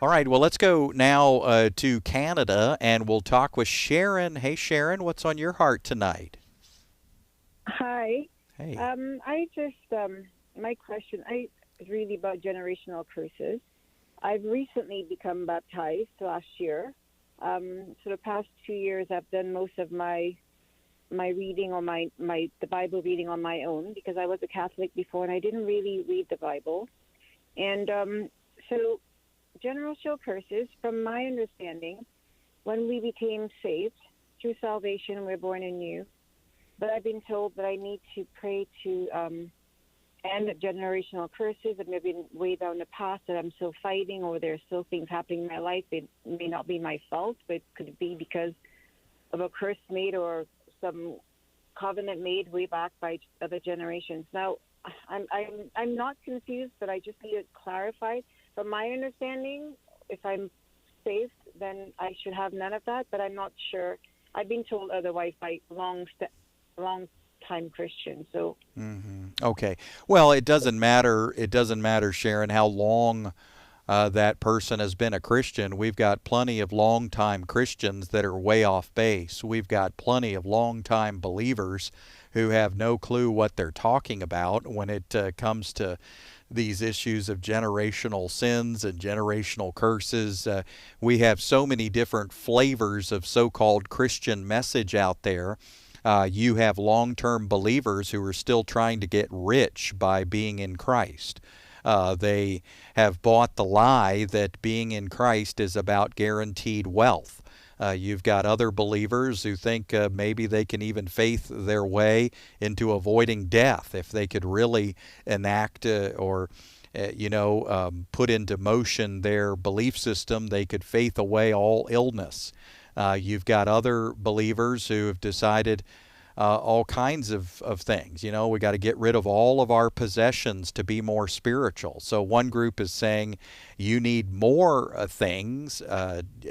All right, well, let's go now to Canada, and we'll talk with Sharon. Hey, Sharon, what's on your heart tonight? Hi. Hey. My question, is really about generational curses. I've recently become baptized last year. So the past 2 years, I've done most of my reading or the Bible reading on my own because I was a Catholic before and I didn't really read the Bible. And so generational curses, from my understanding, when we became saved through salvation, we're born anew. But I've been told that I need to pray to end generational curses that may have been way down the path that I'm still fighting, or there's still things happening in my life. It may not be my fault, but it could be because of a curse made or some covenant made way back by other generations. Now, I'm not confused, but I just need it clarified. From my understanding, if I'm saved, then I should have none of that, but I'm not sure. I've been told otherwise by long-time Christians. So, Okay. Well, it doesn't matter. It doesn't matter, Sharon, how long that person has been a Christian. We've got plenty of long-time Christians that are way off base. We've got plenty of long-time believers who have no clue what they're talking about when it comes to these issues of generational sins and generational curses. We have so many different flavors of so-called Christian message out there. You have long-term believers who are still trying to get rich by being in Christ. They have bought the lie that being in Christ is about guaranteed wealth. You've got other believers who think maybe they can even faith their way into avoiding death if they could really enact put into motion their belief system. They could faith away all illness. You've got other believers who have decided all kinds of things. We got to get rid of all of our possessions to be more spiritual. So one group is saying you need more things,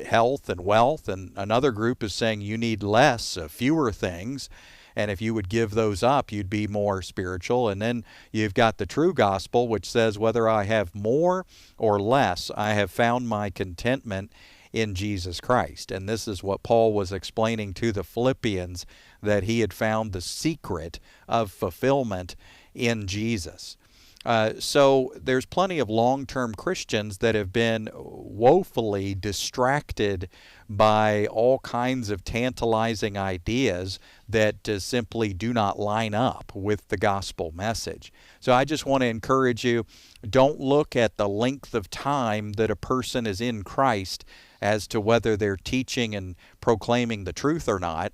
health and wealth, and another group is saying you need less, fewer things. And if you would give those up, you'd be more spiritual. And then you've got the true gospel, which says whether I have more or less, I have found my contentment in Jesus Christ. And this is what Paul was explaining to the Philippians, that he had found the secret of fulfillment in Jesus. So there's plenty of long-term Christians that have been woefully distracted by all kinds of tantalizing ideas that simply do not line up with the gospel message. So I just want to encourage you, don't look at the length of time that a person is in Christ as to whether they're teaching and proclaiming the truth or not.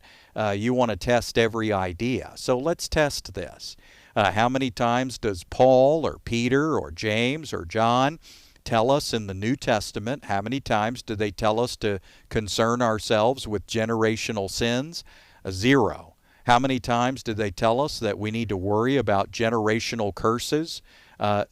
You want to test every idea. So let's test this. How many times does Paul or Peter or James or John tell us in the New Testament? How many times do they tell us to concern ourselves with generational sins? 0. How many times do they tell us that we need to worry about generational curses?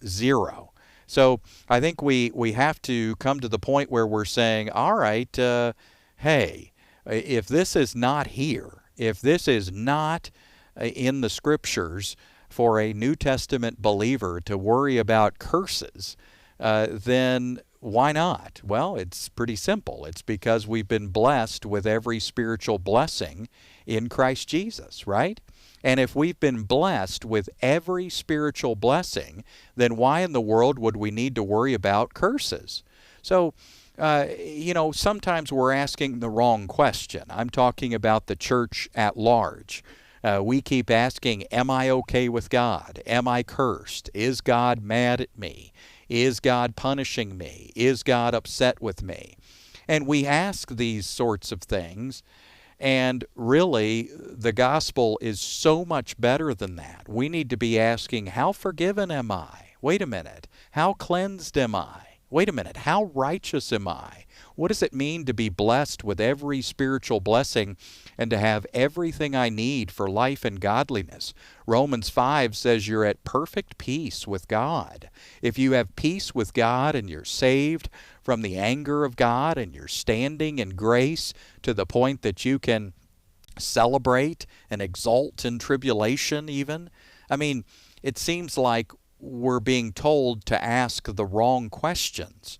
0. So I think we have to come to the point where we're saying, all right, hey, if this is not here, if this is not in the Scriptures for a New Testament believer to worry about curses, then why not? Well, it's pretty simple. It's because we've been blessed with every spiritual blessing in Christ Jesus, right? And if we've been blessed with every spiritual blessing, then why in the world would we need to worry about curses? So, sometimes we're asking the wrong question. I'm talking about the church at large. We keep asking, am I okay with God? Am I cursed? Is God mad at me? Is God punishing me? Is God upset with me? And we ask these sorts of things, and really the gospel is so much better than that. We need to be asking, how forgiven am I? Wait a minute. How cleansed am I? Wait a minute. How righteous am I? What does it mean to be blessed with every spiritual blessing and to have everything I need for life and godliness? Romans 5 says you're at perfect peace with God. If you have peace with God and you're saved from the anger of God and you're standing in grace to the point that you can celebrate and exult in tribulation even, it seems like we're being told to ask the wrong questions.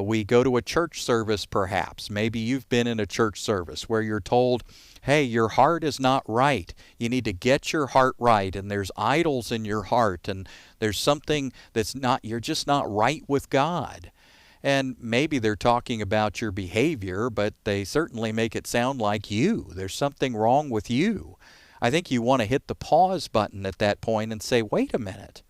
We go to a church service perhaps. Maybe you've been in a church service where you're told, hey, your heart is not right. You need to get your heart right, and there's idols in your heart, and there's something that's not, you're just not right with God. And maybe they're talking about your behavior, but they certainly make it sound like you. There's something wrong with you. I think you want to hit the pause button at that point and say, wait a minute.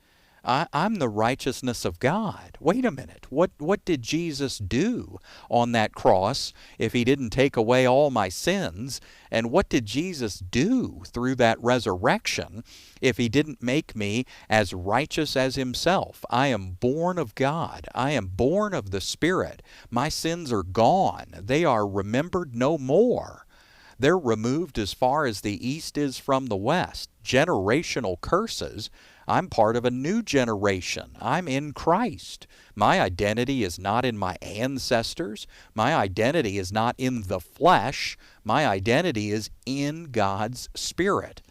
I'm the righteousness of God. Wait a minute. What did Jesus do on that cross if he didn't take away all my sins? And what did Jesus do through that resurrection if he didn't make me as righteous as himself? I am born of God. I am born of the Spirit. My sins are gone. They are remembered no more. They're removed as far as the east is from the west. Generational curses. I'm part of a new generation. I'm in Christ. My identity is not in my ancestors. My identity is not in the flesh. My identity is in God's Spirit.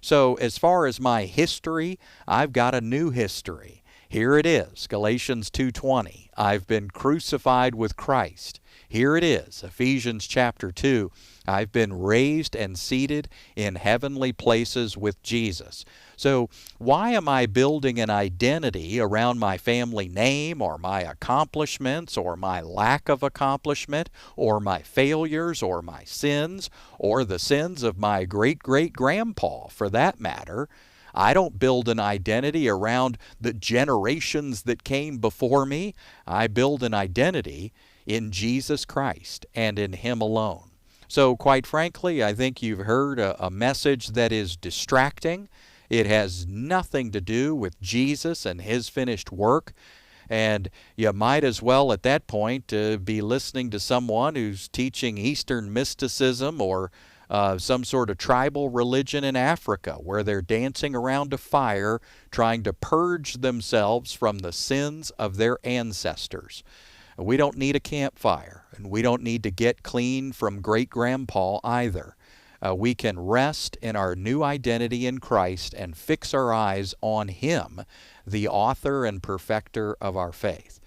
So as far as my history, I've got a new history. Here it is, Galatians 2:20. I've been crucified with Christ. Here it is, Ephesians chapter 2. I've been raised and seated in heavenly places with Jesus. So why am I building an identity around my family name or my accomplishments or my lack of accomplishment or my failures or my sins or the sins of my great-great-grandpa for that matter? I don't build an identity around the generations that came before me. I build an identity in Jesus Christ and in Him alone. So quite frankly, I think you've heard a message that is distracting. It has nothing to do with Jesus and His finished work. And you might as well at that point be listening to someone who's teaching Eastern mysticism or some sort of tribal religion in Africa where they're dancing around a fire trying to purge themselves from the sins of their ancestors. We don't need a campfire, and we don't need to get clean from great-grandpa either. We can rest in our new identity in Christ and fix our eyes on Him, the author and perfecter of our faith.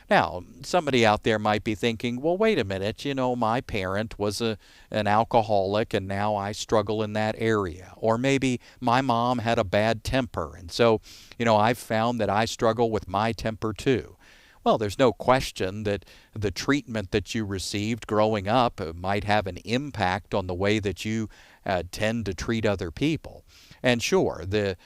Now, somebody out there might be thinking, well, wait a minute, my parent was an alcoholic and now I struggle in that area. Or maybe my mom had a bad temper, and so, I've found that I struggle with my temper too. Well, there's no question that the treatment that you received growing up might have an impact on the way that you tend to treat other people. And sure, the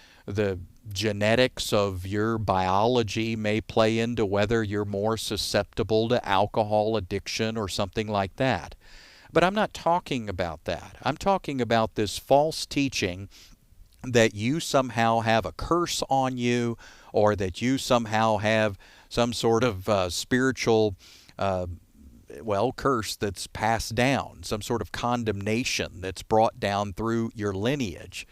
genetics of your biology may play into whether you're more susceptible to alcohol addiction or something like that. But I'm not talking about that. I'm talking about this false teaching that you somehow have a curse on you or that you somehow have some sort of spiritual curse that's passed down, some sort of condemnation that's brought down through your lineage.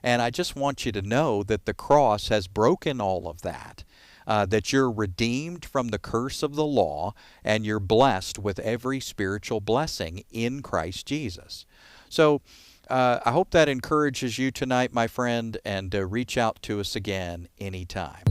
And I just want you to know that the cross has broken all of that, that you're redeemed from the curse of the law and you're blessed with every spiritual blessing in Christ Jesus. So I hope that encourages you tonight, my friend, and reach out to us again anytime.